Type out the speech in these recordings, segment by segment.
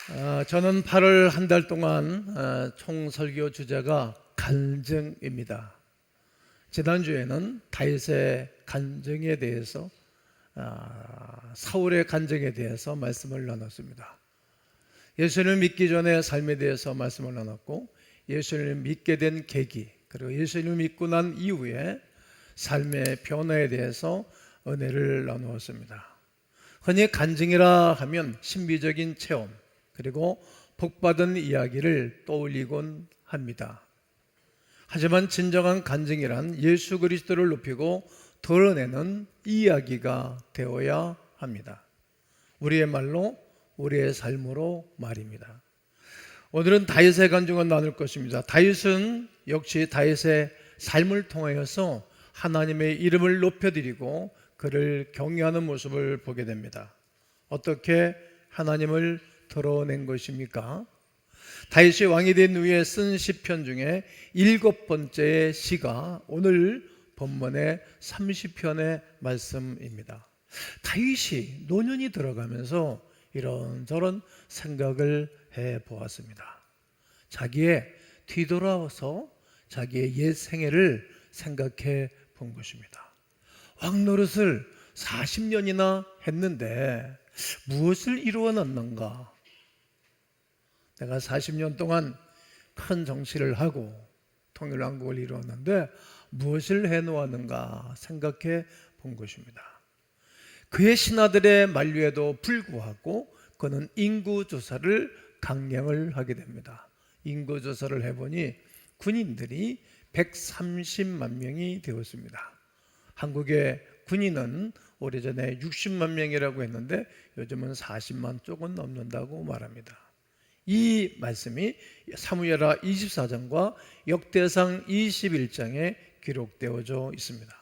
저는 8월 한 달 동안 총 설교 주제가 간증입니다. 지난주에는 다윗의 간증에 대해서 사울의 간증에 대해서 말씀을 나눴습니다. 예수님을 믿기 전에 삶에 대해서 말씀을 나눴고, 예수님을 믿게 된 계기, 그리고 예수님을 믿고 난 이후에 삶의 변화에 대해서 은혜를 나누었습니다. 흔히 간증이라 하면 신비적인 체험, 그리고 복받은 이야기를 떠올리곤 합니다. 하지만 진정한 간증이란 예수 그리스도를 높이고 드러내는 이야기가 되어야 합니다. 우리의 말로, 우리의 삶으로 말입니다. 오늘은 다윗의 간증을 나눌 것입니다. 다윗은 역시 다윗의 삶을 통하여서 하나님의 이름을 높여드리고 그를 경외하는 모습을 보게 됩니다. 어떻게 하나님을 드러낸 것입니까? 다윗이 왕이 된 후에 쓴 시편 중에 7번째 시가 오늘 본문의 30편의 말씀입니다. 다윗이 노년이 들어가면서 이런저런 생각을 해보았습니다. 자기의 뒤돌아서 자기의 옛 생애를 생각해 본 것입니다. 왕 노릇을 40년이나 했는데 무엇을 이루어놨는가? 내가 40년 동안 큰 정치를 하고 통일왕국을 이루었는데 무엇을 해놓았는가 생각해 본 것입니다. 그의 신하들의 만류에도 불구하고 그는 인구조사를 강령을 하게 됩니다. 인구조사를 해보니 군인들이 130만 명이 되었습니다. 한국의 군인은 오래전에 60만 명이라고 했는데 요즘은 40만 조금 넘는다고 말합니다. 이 말씀이 사무엘하 24장과 역대상 21장에 기록되어져 있습니다.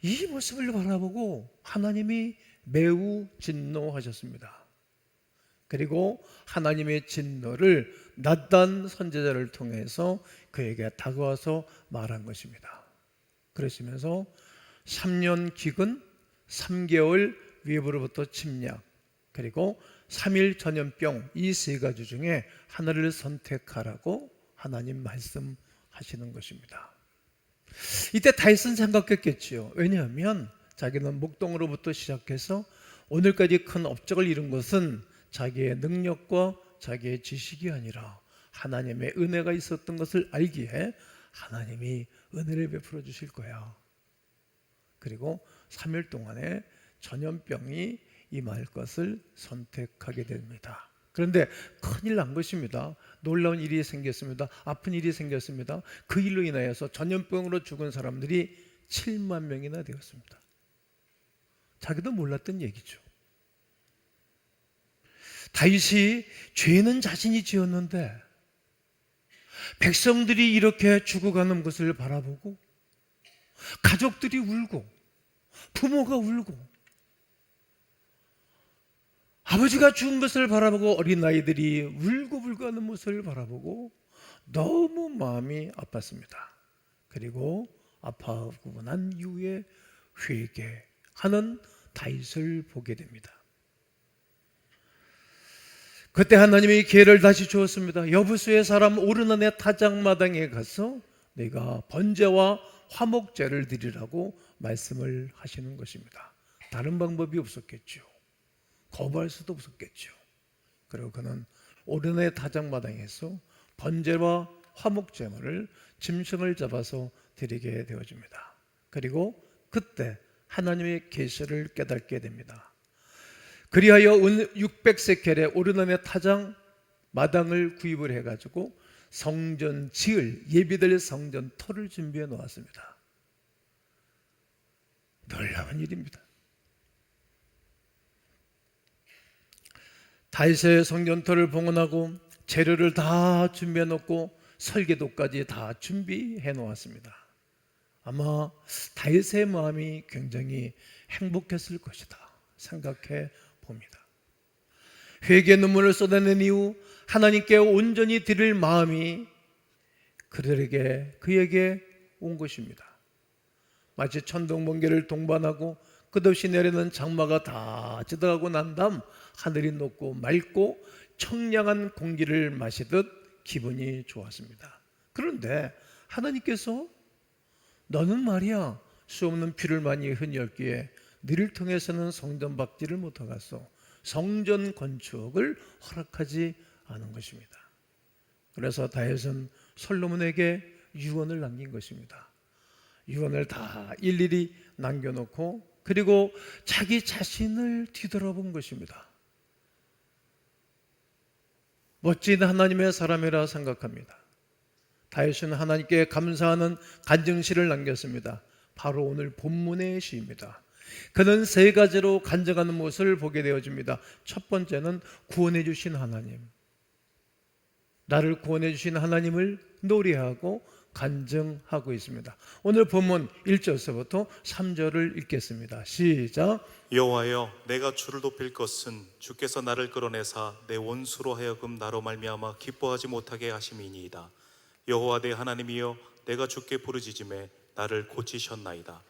이 모습을 바라보고 하나님이 매우 진노하셨습니다. 그리고 하나님의 진노를 나단 선지자를 통해서 그에게 다가와서 말한 것입니다. 그러시면서 3년 기근, 3개월 위협으로부터 침략, 그리고 3일 전염병, 이 세 가지 중에 하나를 선택하라고 하나님 말씀하시는 것입니다. 이때 다윗은 생각했겠지요. 왜냐하면 자기는 목동으로부터 시작해서 오늘까지 큰 업적을 이룬 것은 자기의 능력과 자기의 지식이 아니라 하나님의 은혜가 있었던 것을 알기에 하나님이 은혜를 베풀어 주실 거야. 그리고 3일 동안에 전염병이 임할 것을 선택하게 됩니다. 그런데 큰일 난 것입니다. 놀라운 일이 생겼습니다. 아픈 일이 생겼습니다. 그 일로 인하여서 전염병으로 죽은 사람들이 7만 명이나 되었습니다. 자기도 몰랐던 얘기죠. 다윗이 죄는 자신이 지었는데 백성들이 이렇게 죽어가는 것을 바라보고 가족들이 울고 부모가 울고 아버지가 죽은 것을 바라보고 어린아이들이 울고불고 하는 모습을 바라보고 너무 마음이 아팠습니다. 그리고 아파하고 난 이후에 회개하는 다윗을 보게 됩니다. 그때 하나님이 기회를 다시 주었습니다. 여부수의 사람 오르난의 타작마당에 가서 내가 번제와 화목제를 드리라고 말씀을 하시는 것입니다. 다른 방법이 없었겠죠. 거부할 수도 없었겠죠. 그리고 그는 오르난의 타작마당에서 번제와 화목제물을 짐승을 잡아서 드리게 되어집니다. 그리고 그때 하나님의 계시를 깨닫게 됩니다. 그리하여 600세켈의 오르난의 타작 마당을 구입을 해가지고 성전 지을 예비될 성전 터를 준비해 놓았습니다. 놀라운 일입니다. 다윗의 성전터를 봉헌하고 재료를 다 준비해 놓고 설계도까지 다 준비해 놓았습니다. 아마 다윗의 마음이 굉장히 행복했을 것이다 생각해 봅니다. 회개 눈물을 쏟아낸 이후 하나님께 온전히 드릴 마음이 그에게 온 것입니다. 마치 천둥번개를 동반하고 끝없이 내리는 장마가 다 지나가고 난 다음 하늘이 높고 맑고 청량한 공기를 마시듯 기분이 좋았습니다. 그런데 하나님께서 너는 말이야 수없는 비를 많이 흔히었기에 너를 통해서는 성전 받지를 못하겠소. 성전 건축을 허락하지 않은 것입니다. 그래서 다윗은 솔로몬에게 유언을 남긴 것입니다. 유언을 다 일일이 남겨놓고 그리고 자기 자신을 뒤돌아본 것입니다. 멋진 하나님의 사람이라 생각합니다. 다윗은 하나님께 감사하는 간증시를 남겼습니다. 바로 오늘 본문의 시입니다. 그는 세 가지로 간증하는 모습을 보게 되어집니다. 첫 번째는 구원해 주신 하나님, 나를 구원해 주신 하나님을 노래하고 간증하고 있습니다. 오늘 본문 1절서부터 3절을 읽겠습니다. 시작. 여호와여, 내가 주를 높일 것은 주께서 나를 끌어내사 내 원수로 하여금 나로 말미암아 기뻐하지 못하게 하심이니이다. 여호와 내 하나님이여, 내가 주께 부르짖음에 나를 고치셨나이다.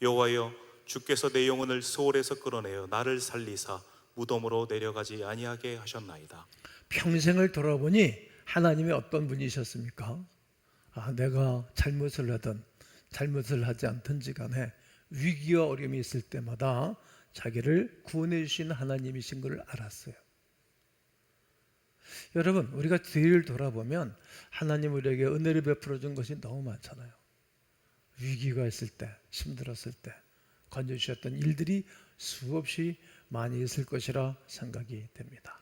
여호와여, 주께서 내 영혼을 소홀에서 끌어내어 나를 살리사 무덤으로 내려가지 아니하게 하셨나이다. 평생을 돌아보니 하나님이 어떤 분이셨습니까? 내가 잘못을 하든 잘못을 하지 않든지 간에 위기와 어려움이 있을 때마다 자기를 구원해 주신 하나님이신 걸 알았어요. 여러분, 우리가 뒤를 돌아보면 하나님 우리에게 은혜를 베풀어 준 것이 너무 많잖아요. 위기가 있을 때, 힘들었을 때 건져주셨던 일들이 수없이 많이 있을 것이라 생각이 됩니다.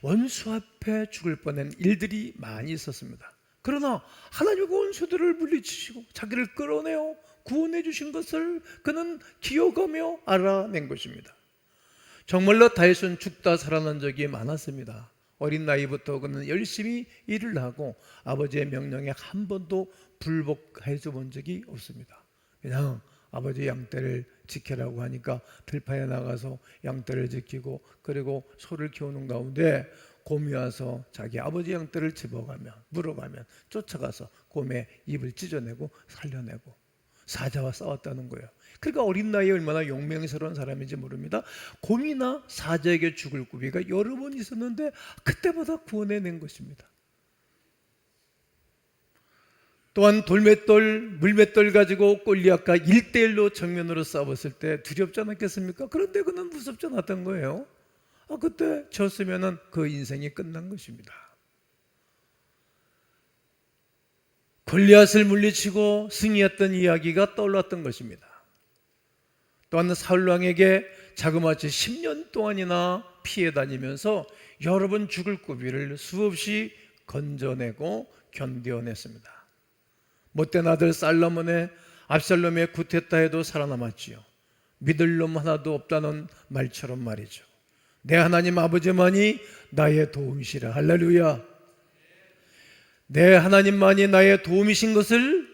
원수 앞에 죽을 뻔한 일들이 많이 있었습니다. 그러나 하나님이 그 원수들을 물리치시고 자기를 끌어내어 구원해 주신 것을 그는 기억하며 알아낸 것입니다. 정말로 다윗은 죽다 살아난 적이 많았습니다. 어린 나이부터 그는 열심히 일을 하고 아버지의 명령에 한 번도 불복해 본 적이 없습니다. 그냥 아버지 양떼를 지키라고 하니까 들판에 나가서 양떼를 지키고 그리고 소를 키우는 가운데 곰이 와서 자기 아버지 양떼를 집어가면 물어가면 쫓아가서 곰의 입을 찢어내고 살려내고 사자와 싸웠다는 거예요. 그러니까 어린 나이에 얼마나 용맹스러운 사람인지 모릅니다. 곰이나 사자에게 죽을 고비가 여러 번 있었는데 그때마다 구원해낸 것입니다. 또한 돌맷돌, 물맷돌 가지고 골리앗과 1대1로 정면으로 싸웠을 때 두렵지 않았겠습니까? 그런데 그는 무섭지 않았던 거예요. 그때 졌으면 그 인생이 끝난 것입니다. 골리앗을 물리치고 승리했던 이야기가 떠올랐던 것입니다. 또한 사울왕에게 자그마치 10년 동안이나 피해 다니면서 여러 번 죽을 고비를 수없이 건져내고 견뎌냈습니다. 못된 아들 살로몬의 압살롬의 구태타 해도 살아남았지요. 믿을 놈 하나도 없다는 말처럼 말이죠. 내 하나님 아버지만이 나의 도움이시라. 할렐루야. 내 하나님만이 나의 도움이신 것을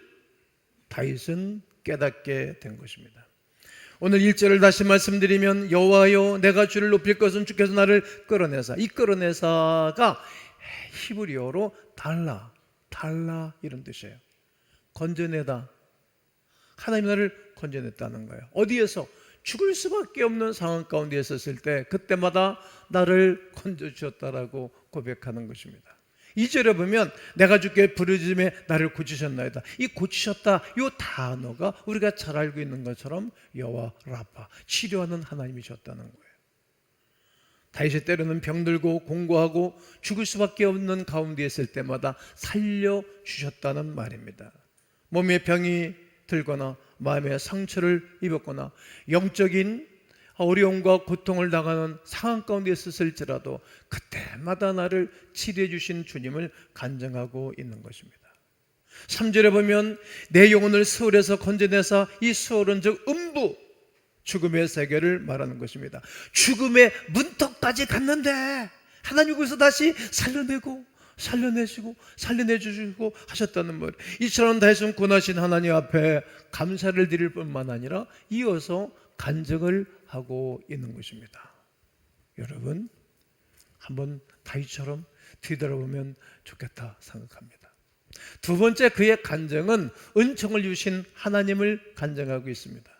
다윗은 깨닫게 된 것입니다. 오늘 1절을 다시 말씀드리면 여호와여, 내가 주를 높일 것은 주께서 나를 끌어내사. 이 끌어내사가 히브리어로 달라 이런 뜻이에요. 건져내다. 하나님 나를 건져냈다는 거예요. 어디에서? 죽을 수밖에 없는 상황 가운데 있었을 때 그때마다 나를 건져주셨다라고 고백하는 것입니다. 2절에 보면 내가 주께 부르짖음에 나를 고치셨나이다. 이 고치셨다 이 단어가 우리가 잘 알고 있는 것처럼 여호와 라파, 치료하는 하나님이셨다는 거예요. 다윗이 때로는 병들고 공고하고 죽을 수밖에 없는 가운데 있을 때마다 살려주셨다는 말입니다. 몸에 병이 들거나 마음에 상처를 입었거나 영적인 어려움과 고통을 당하는 상황 가운데 있었을지라도 그때마다 나를 치료해 주신 주님을 간증하고 있는 것입니다. 3절에 보면 내 영혼을 수월에서 건져내사, 이 수월은 즉 음부, 죽음의 세계를 말하는 것입니다. 죽음의 문턱까지 갔는데 하나님 거기서 다시 살려내시고 살려내주시고 하셨다는 말. 이처럼 다윗은 구원하신 하나님 앞에 감사를 드릴 뿐만 아니라 이어서 간증을 하고 있는 것입니다. 여러분, 한번 다윗처럼 뒤돌아보면 좋겠다 생각합니다. 두 번째 그의 간증은 은총을 주신 하나님을 간증하고 있습니다.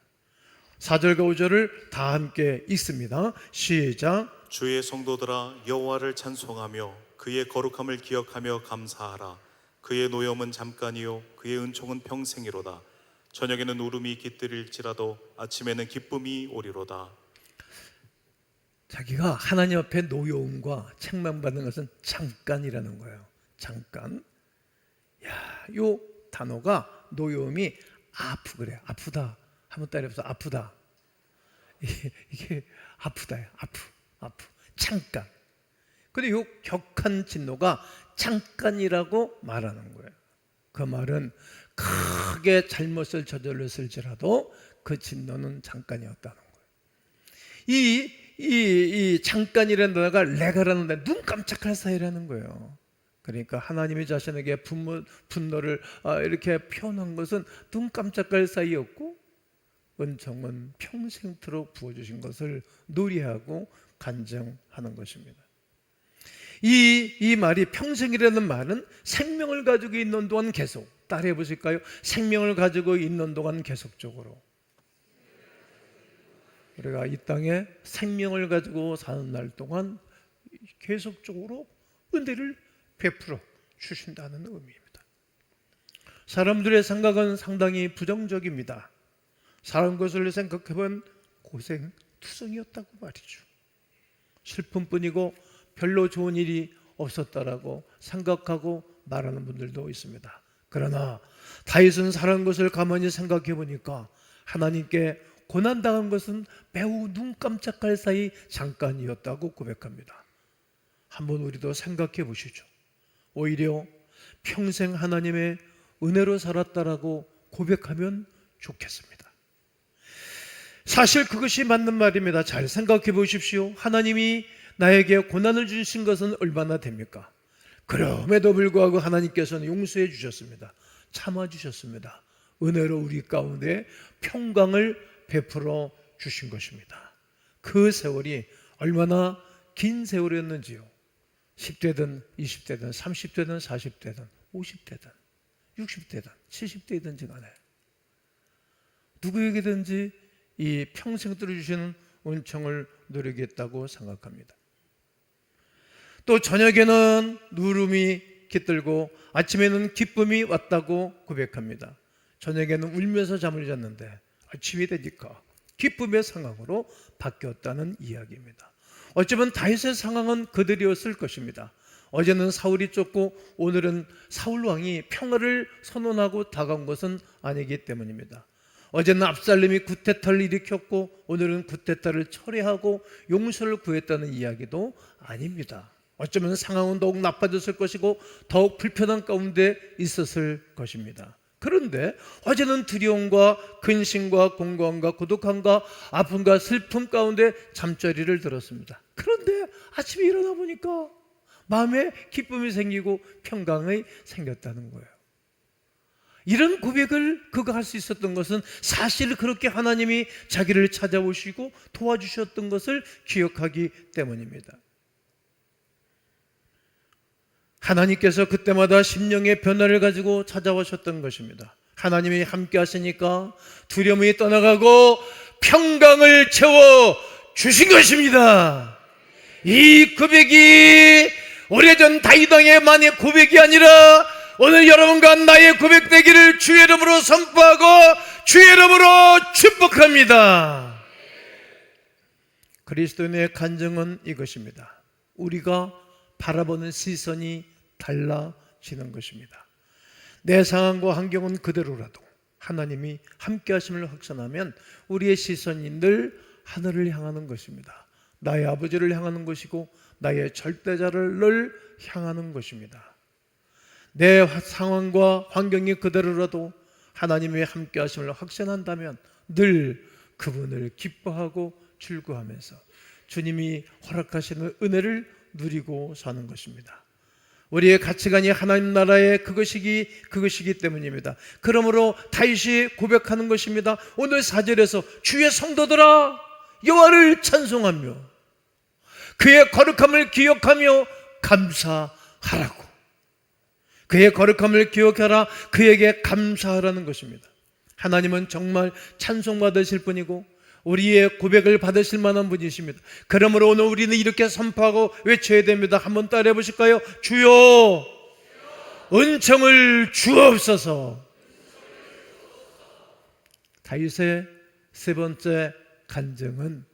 4절과 5절을 다 함께 읽습니다. 시작. 주의 성도들아 여호와를 찬송하며 그의 거룩함을 기억하며 감사하라. 그의 노염은 잠깐이요 그의 은총은 평생이로다. 저녁에는 울음이 깃들일지라도 아침에는 기쁨이 오리로다. 자기가 하나님 앞에 노여움과 책망받는 것은 잠깐이라는 거예요. 잠깐. 야, 요 단어가 노여움이 그래요. 아프다. 한번 따라해서 아프다. 이게 아프다요. 아프. 잠깐. 근데 요 격한 진노가 잠깐이라고 말하는 거예요. 그 말은 크게 잘못을 저질렀을지라도 그 진노는 잠깐이었다는 거예요. 이 잠깐이라는 단어가 레가라는 단어, 눈 깜짝할 사이라는 거예요. 그러니까 하나님이 자신에게 분노를 이렇게 표현한 것은 눈 깜짝할 사이였고, 은총은 평생토록 부어주신 것을 노래하고 간증하는 것입니다. 이 말이 평생이라는 말은 생명을 가지고 있는 동안 계속, 따라해 보실까요? 생명을 가지고 있는 동안 계속적으로, 우리가 이 땅에 생명을 가지고 사는 날 동안 계속적으로 은혜를 베풀어 주신다는 의미입니다. 사람들의 생각은 상당히 부정적입니다. 사람 것을 생각해보면 고생투성이었다고 말이죠. 슬픔뿐이고 별로 좋은 일이 없었다라고 생각하고 말하는 분들도 있습니다. 그러나 다윗은 사람 것을 가만히 생각해 보니까 하나님께 고난당한 것은 매우 눈 깜짝할 사이 잠깐이었다고 고백합니다. 한번 우리도 생각해 보시죠. 오히려 평생 하나님의 은혜로 살았다라고 고백하면 좋겠습니다. 사실 그것이 맞는 말입니다. 잘 생각해 보십시오. 하나님이 나에게 고난을 주신 것은 얼마나 됩니까? 그럼에도 불구하고 하나님께서는 용서해 주셨습니다. 참아 주셨습니다. 은혜로 우리 가운데 평강을 베풀어 주신 것입니다. 그 세월이 얼마나 긴 세월이었는지요. 10대든 20대든 30대든 40대든 50대든 60대든 70대든지 간에 누구에게든지 이 평생 들어주시는 은총을 누리겠다고 생각합니다. 또 저녁에는 누름이 깃들고 아침에는 기쁨이 왔다고 고백합니다. 저녁에는 울면서 잠을 잤는데 아침이 되니까 기쁨의 상황으로 바뀌었다는 이야기입니다. 어쩌면 다윗의 상황은 그들이었을 것입니다. 어제는 사울이 쫓고 오늘은 사울 왕이 평화를 선언하고 다가온 것은 아니기 때문입니다. 어제는 압살롬이 구테타를 일으켰고 오늘은 구테타를 철회하고 용서를 구했다는 이야기도 아닙니다. 어쩌면 상황은 더욱 나빠졌을 것이고 더욱 불편한 가운데 있었을 것입니다. 그런데 어제는 두려움과 근심과 공고함과 고독함과 아픔과 슬픔 가운데 잠자리를 들었습니다. 그런데 아침에 일어나 보니까 마음에 기쁨이 생기고 평강이 생겼다는 거예요. 이런 고백을 그가 할 수 있었던 것은 사실 그렇게 하나님이 자기를 찾아오시고 도와주셨던 것을 기억하기 때문입니다. 하나님께서 그때마다 심령의 변화를 가지고 찾아오셨던 것입니다. 하나님이 함께 하시니까 두려움이 떠나가고 평강을 채워 주신 것입니다. 이 고백이 오래전 다윗 왕의 만의 고백이 아니라 오늘 여러분과 나의 고백되기를 주의 이름으로 선포하고 주의 이름으로 축복합니다. 그리스도인의 간증은 이것입니다. 우리가 바라보는 시선이 달라지는 것입니다. 내 상황과 환경은 그대로라도 하나님이 함께 하심을 확신하면 우리의 시선이 늘 하늘을 향하는 것입니다. 나의 아버지를 향하는 것이고 나의 절대자를 늘 향하는 것입니다. 내 상황과 환경이 그대로라도 하나님이 함께 하심을 확신한다면 늘 그분을 기뻐하고 즐거워하면서 주님이 허락하시는 은혜를 누리고 사는 것입니다. 우리의 가치관이 하나님 나라의 그것이기 때문입니다. 그러므로 다윗이 고백하는 것입니다. 오늘 4절에서 주의 성도들아 여호와를 찬송하며 그의 거룩함을 기억하며 감사하라고. 그의 거룩함을 기억하라, 그에게 감사하라는 것입니다. 하나님은 정말 찬송받으실 분이고 우리의 고백을 받으실 만한 분이십니다. 그러므로 오늘 우리는 이렇게 선포하고 외쳐야 됩니다. 한번 따라해 보실까요? 주여 은총을 주옵소서. 다윗의 세 번째 간증은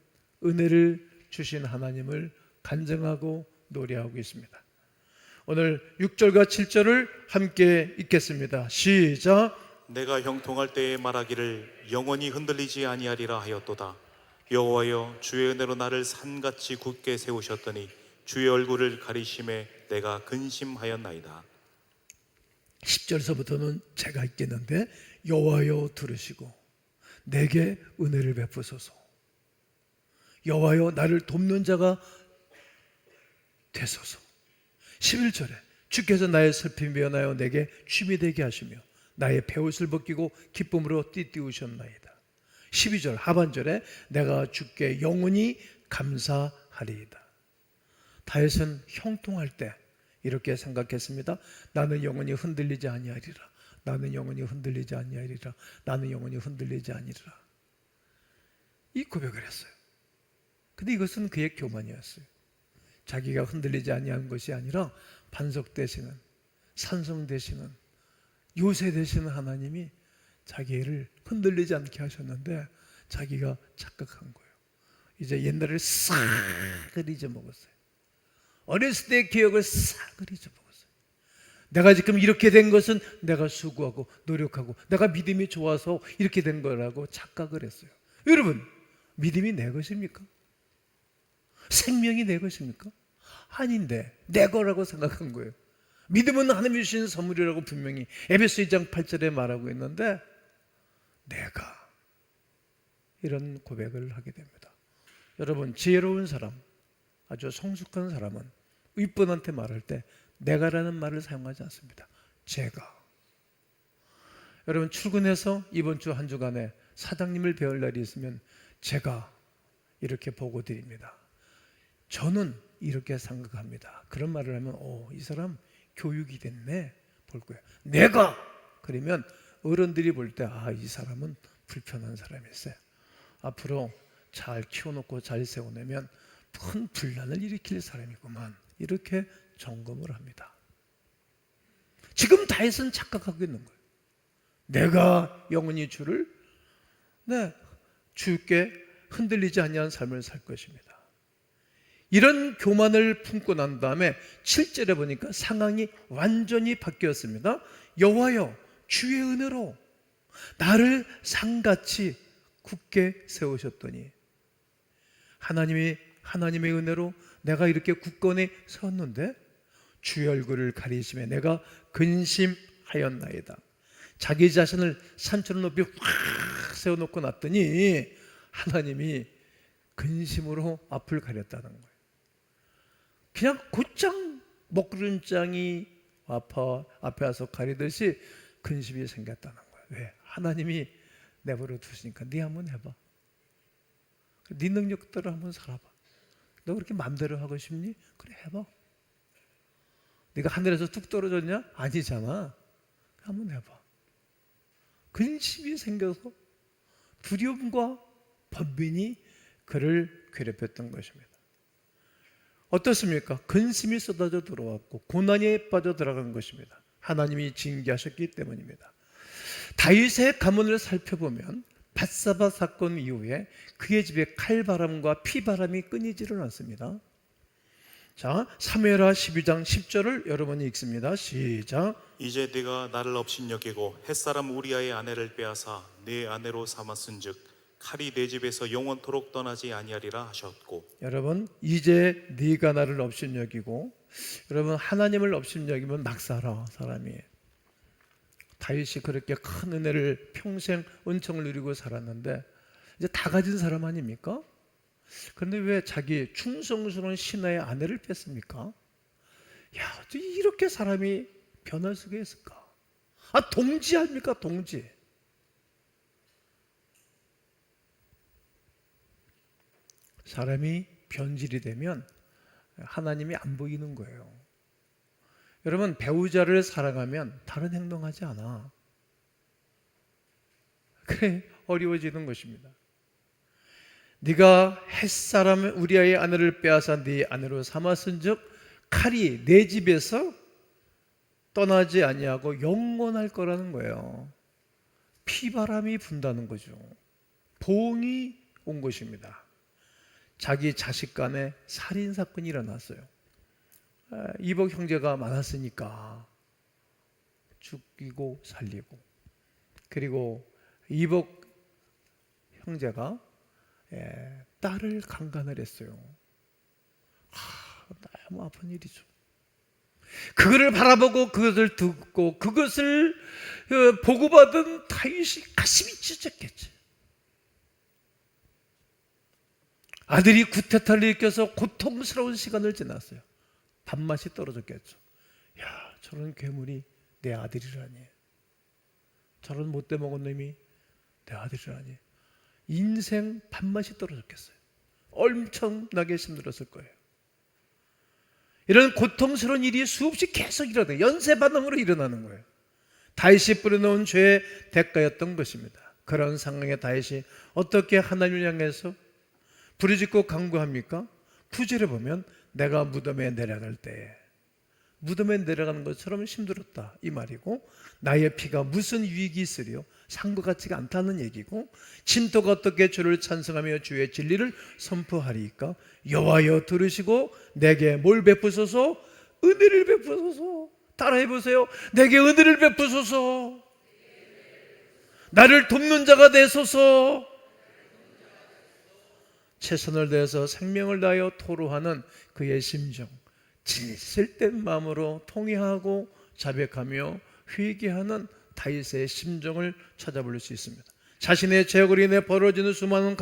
은혜를 주신 하나님을 간증하고 노래하고 있습니다. 오늘 6절과 7절을 함께 읽겠습니다. 시작. 내가 형통할 때에 말하기를 영원히 흔들리지 아니하리라 하였도다. 여호와여 주의 은혜로 나를 산같이 굳게 세우셨더니 주의 얼굴을 가리심에 내가 근심하였나이다. 10절서부터는 제가 읽겠는데 여호와여 들으시고 내게 은혜를 베푸소서. 여호와여 나를 돕는 자가 되소서. 11절에 주께서 나의 슬픔이 변하여 내게 춤이 되게 하시며 나의 베옷을 벗기고 기쁨으로 띠띠우셨나이다. 12절 하반절에 내가 주께 영원히 감사하리이다. 다윗은 형통할 때 이렇게 생각했습니다. 나는 영원히 흔들리지 아니하리라. 나는 영원히 흔들리지 아니하리라. 나는 영원히 흔들리지 아니리라. 이 고백을 했어요. 근데 이것은 그의 교만이었어요. 자기가 흔들리지 아니한 것이 아니라 반석 되시는, 산성 되시는, 요새 되시는 하나님이 자기를 흔들리지 않게 하셨는데 자기가 착각한 거예요. 이제 옛날을 싹을 잊어먹었어요. 어렸을 때의 기억을 싹을 잊어먹었어요. 내가 지금 이렇게 된 것은 내가 수고하고 노력하고 내가 믿음이 좋아서 이렇게 된 거라고 착각을 했어요. 여러분, 믿음이 내 것입니까? 생명이 내 것입니까? 아닌데 내 거라고 생각한 거예요. 믿음은 하나님이 주신 선물이라고 분명히 에베소 2장 8절에 말하고 있는데 내가 이런 고백을 하게 됩니다. 여러분, 지혜로운 사람, 아주 성숙한 사람은 윗분한테 말할 때 내가라는 말을 사용하지 않습니다. 제가. 여러분, 출근해서 이번 주 한 주간에 사장님을 배울 날이 있으면 제가 이렇게 보고 드립니다. 저는 이렇게 생각합니다. 그런 말을 하면 이 사람 교육이 됐네 볼 거예요. 내가 그러면 어른들이 볼 때 이 사람은 불편한 사람이었어요. 앞으로 잘 키워놓고 잘 세워내면 큰 분란을 일으킬 사람이구만, 이렇게 점검을 합니다. 지금 다윗은 착각하고 있는 거예요. 내가 영원히 주를 주께 흔들리지 아니한 삶을 살 것입니다. 이런 교만을 품고 난 다음에 7절에 보니까 상황이 완전히 바뀌었습니다. 여호와여 주의 은혜로 나를 산같이 굳게 세우셨더니, 하나님의 은혜로 내가 이렇게 굳건히 섰는데 주의 얼굴을 가리심에 내가 근심하였나이다. 자기 자신을 산처럼 높이 확 세워놓고 났더니 하나님이 근심으로 앞을 가렸다는 거예요. 그냥 곧장 먹구름장이 앞에 와서 가리듯이 근심이 생겼다는 거예요. 왜? 하나님이 내버려 두시니까 네 한번 해봐. 네 능력대로 한번 살아봐. 너 그렇게 마음대로 하고 싶니? 그래, 해봐. 네가 하늘에서 뚝 떨어졌냐? 아니잖아. 한번 해봐. 근심이 생겨서 두려움과 번민이 그를 괴롭혔던 것입니다. 어떻습니까? 근심이 쏟아져 들어왔고 고난에 빠져 들어간 것입니다. 하나님이 징계하셨기 때문입니다. 다윗의 가문을 살펴보면 밧사바 사건 이후에 그의 집에 칼바람과 피바람이 끊이지를 않습니다. 자, 사무엘하 12장 10절을 여러분이 읽습니다. 시작. 이제 네가 나를 업신여기고 햇사람 우리아의 아내를 빼앗아 네 아내로 삼았은즉 칼이 내 집에서 영원토록 떠나지 아니하리라 하셨고. 여러분, 이제 네가 나를 업신여기고, 여러분 하나님을 업신여기면 막 살아 사람이. 다윗이 그렇게 큰 은혜를 평생 은총을 누리고 살았는데 이제 다 가진 사람 아닙니까? 그런데 왜 자기 충성스러운 신하의 아내를 뺐습니까? 야, 어떻게 이렇게 사람이 변할 수가 있을까? 동지 아닙니까? 동지. 사람이 변질이 되면 하나님이 안 보이는 거예요. 여러분, 배우자를 사랑하면 다른 행동하지 않아. 그래, 어려워지는 것입니다. 네가 햇사람 우리아의 아내를 빼앗아 네 아내로 삼았은즉 칼이 내 집에서 떠나지 아니하고 영원할 거라는 거예요. 피바람이 분다는 거죠. 보응이 온 것입니다. 자기 자식 간에 살인 사건이 일어났어요. 이복 형제가 많았으니까 죽이고 살리고, 그리고 이복 형제가 딸을 강간을 했어요. 너무 아픈 일이죠. 그것을 바라보고 그것을 듣고 그것을 보고받은 다윗이 가슴이 찢었겠지. 아들이 구태타를 일으켜서 고통스러운 시간을 지났어요. 밥맛이 떨어졌겠죠. 야, 저런 괴물이 내 아들이라니, 저런 못돼 먹은 놈이 내 아들이라니. 인생 밥맛이 떨어졌겠어요. 엄청나게 힘들었을 거예요. 이런 고통스러운 일이 수없이 계속 일어나요. 연쇄 반응으로 일어나는 거예요. 다윗이 뿌려놓은 죄의 대가였던 것입니다. 그런 상황에 다윗이 어떻게 하나님을 향해서 부르짖고 간구합니까? 9절에 보면 내가 무덤에 내려갈 때에, 무덤에 내려가는 것처럼 힘들었다 이 말이고, 나의 피가 무슨 유익이 있으리요? 산것 같지가 않다는 얘기고, 진토가 어떻게 주를 찬송하며 주의 진리를 선포하리까? 여호와여 들으시고 내게 뭘 베푸소서? 은혜를 베푸소서. 따라해 보세요. 내게 은혜를 베푸소서. 나를 돕는 자가 되소서. 최선을 다해서 생명을 다하여 토로하는 그의 심정, 진실된 마음으로 통회하고 자백하며 회개하는 다윗의 심정을 찾아볼 수 있습니다. 자신의 죄악으로 인해 벌어지는 수많은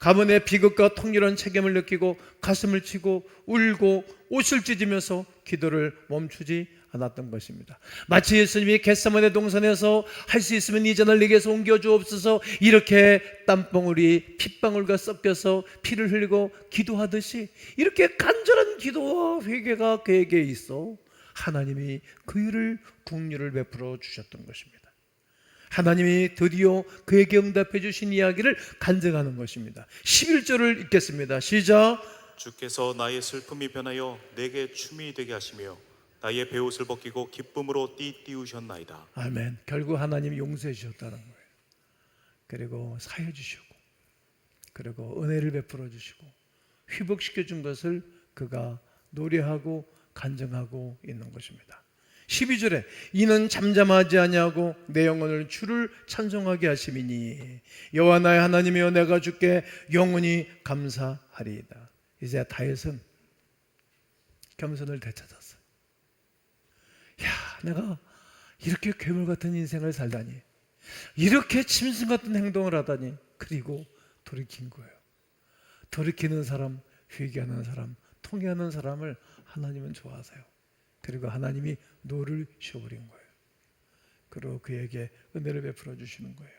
가문의 비극과 통렬한 책임을 느끼고 가슴을 치고 울고 옷을 찢으면서 기도를 멈추지 않았던 것입니다. 마치 예수님이 겟세마네 동산에서 할 수 있으면 이 잔을 내게서 옮겨주옵소서, 이렇게 땀방울이 핏방울과 섞여서 피를 흘리고 기도하듯이 이렇게 간절한 기도와 회개가 그에게 있어 하나님이 그 일을 긍휼을 베풀어 주셨던 것입니다. 하나님이 드디어 그에게 응답해 주신 이야기를 간증하는 것입니다. 11절을 읽겠습니다. 시작. 주께서 나의 슬픔이 변하여 내게 춤이 되게 하시며 나의 베옷을 벗기고 기쁨으로 띠띠우셨나이다. 아멘. 결국 하나님이 용서해 주셨다는 거예요. 그리고 사해 주시고, 그리고 은혜를 베풀어 주시고 회복시켜 준 것을 그가 노래하고 간증하고 있는 것입니다. 12절에 이는 잠잠하지 아니하고 내 영혼을 주를 찬송하게 하심이니 여호와 나의 하나님이여 내가 주께 영원히 감사하리이다. 이제 다윗은 겸손을 되찾았어요. 야, 내가 이렇게 괴물 같은 인생을 살다니, 이렇게 짐승 같은 행동을 하다니. 그리고 돌이킨 거예요. 돌이키는 사람, 회개하는 사람, 통회하는 사람을 하나님은 좋아하세요. 그리고 하나님이 노를 쉬어버린 거예요. 그리고 그에게 은혜를 베풀어 주시는 거예요.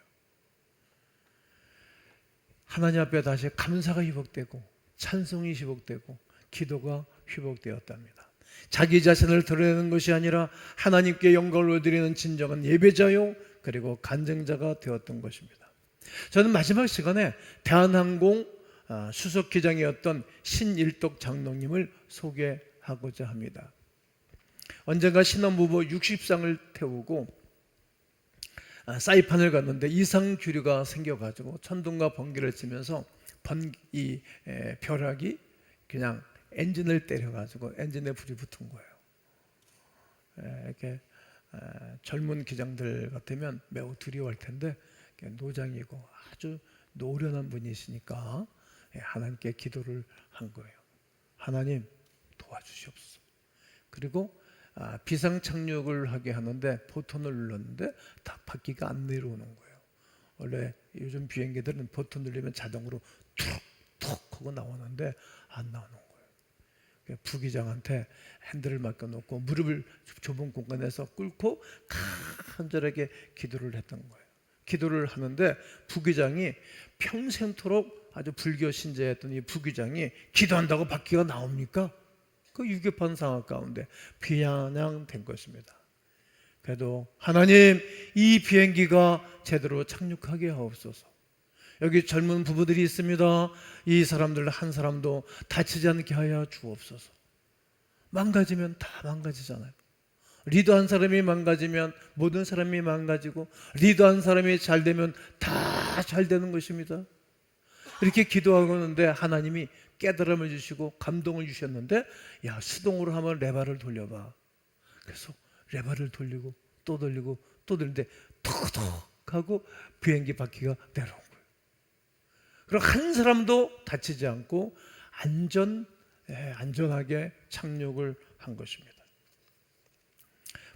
하나님 앞에 다시 감사가 회복되고 찬송이 회복되고 기도가 회복되었답니다. 자기 자신을 드러내는 것이 아니라 하나님께 영광을 드리는 진정한 예배자요, 그리고 간증자가 되었던 것입니다. 저는 마지막 시간에 대한항공 수석기장이었던 신일덕 장로님을 소개하고자 합니다. 언젠가 신혼부부 60상을 태우고 사이판을 갔는데 이상규류가 생겨가지고 천둥과 번개를 치면서 이 벼락이 그냥 엔진을 때려가지고 엔진에 불이 붙은 거예요. 이렇게 젊은 기장들 같으면 매우 두려워할 텐데 노장이고 아주 노련한 분이시니까 하나님께 기도를 한 거예요. 하나님 도와주시옵소서. 그리고 비상 착륙을 하게 하는데 버튼을 눌렀는데 다 바퀴가 안 내려오는 거예요. 원래 요즘 비행기들은 버튼 누르면 자동으로 툭툭 하고 나오는데 안 나오는 거예요. 부기장한테 핸들을 맡겨놓고 무릎을 좁은 공간에서 꿇고 간절하게 기도를 했던 거예요. 기도를 하는데 부기장이 평생토록 아주 불교 신자였던 이 부기장이 기도한다고 바퀴가 나옵니까? 그 위급한 상황 가운데 비아냥된 것입니다. 그래도 하나님 이 비행기가 제대로 착륙하게 하옵소서. 여기 젊은 부부들이 있습니다. 이 사람들 한 사람도 다치지 않게 하여 주옵소서. 망가지면 다 망가지잖아요. 리더한 사람이 망가지면 모든 사람이 망가지고, 리더한 사람이 잘 되면 다 잘 되는 것입니다. 이렇게 기도하고 있는데 하나님이 깨달음을 주시고 감동을 주셨는데, 야, 수동으로 한번 레바를 돌려봐. 그래서 레바를 돌리고 또 돌리고 또 돌리는데 톡톡 하고 비행기 바퀴가 내려온 거예요. 그럼 한 사람도 다치지 않고 안전하게 착륙을 한 것입니다.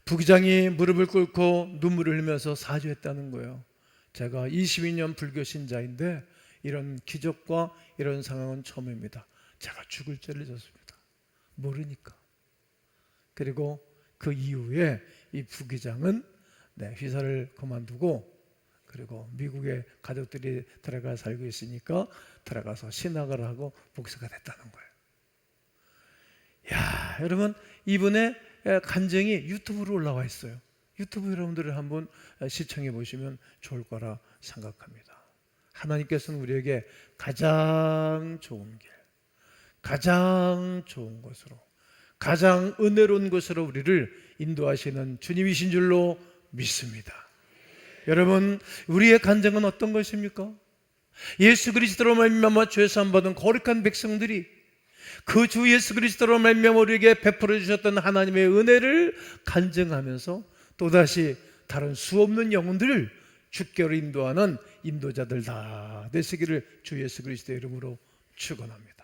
부기장이 무릎을 꿇고 눈물을 흘리면서 사죄했다는 거예요. 제가 22년 불교 신자인데 이런 기적과 이런 상황은 처음입니다. 제가 죽을 죄를 졌습니다. 모르니까. 그리고 그 이후에 이 부기장은 회사를 그만두고, 그리고 미국에 가족들이 들어가 살고 있으니까 들어가서 신학을 하고 목사가 됐다는 거예요. 야, 여러분, 이분의 간증이 유튜브로 올라와 있어요. 유튜브 여러분들을 한번 시청해 보시면 좋을 거라 생각합니다. 하나님께서는 우리에게 가장 좋은 길, 가장 좋은 것으로, 가장 은혜로운 것으로 우리를 인도하시는 주님이신 줄로 믿습니다. 여러분, 우리의 간증은 어떤 것입니까? 예수 그리스도로 말미암아 죄 사함 받은 거룩한 백성들이 그 주 예수 그리스도로 말미암아 우리에게 베풀어 주셨던 하나님의 은혜를 간증하면서 또다시 다른 수없는 영혼들을 주께로 인도하는 인도자들 다 되시기를 주 예수 그리스도의 이름으로 축원합니다.